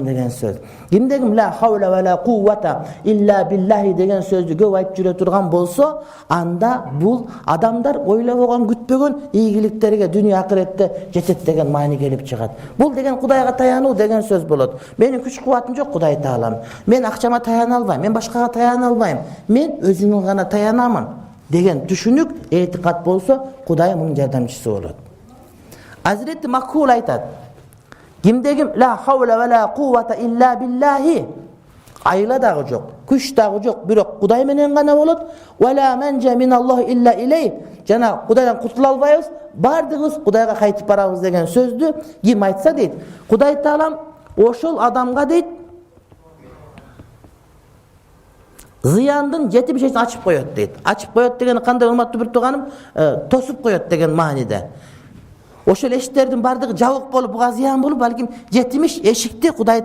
деген söz. Kimdegim la havle ve la kuvvete illa billahi деген сөздү көп айтып жүрө турган болсо, анда бул адамдар ойлоп болгон күтпөгөн ийгиликтерге дүйнө акыретте жетет деген маани келип чыгат. Бул деген Кудайга таянуу деген сөз болот. Менин күч кубатым жок, Кудай таалам. Мен акчама таяна албайм, мен башкага таяна албайм. Мен өзүмө гана таянамын деген түшүнүк, этикат болсо, Кудай мунун жардамчысы болот. Hazreti Makhul aytат: Kimdegim la havle ve la kuvvete illa billahi. Ayla dağı jok, күч dağı jok, bирок Кудай менен гана болот. Ve la mence minallah illa ileyh. Жана Кудайдан кутула албайбыз, бардыгыбыз Кудайга кайтып барабыз деген сөздү ким айтса дейт, Кудай таалам ошол адамга дейт, зыяндын 70%-ин ачып коёт дейт. Ачып коёт деген кандай, урматтуу бир тууганым, тосуп коёт деген мааниде. Ошол эшиктердин бардыгы жабык болуп, буга зыян болуп, балким 70 эшикти Кудай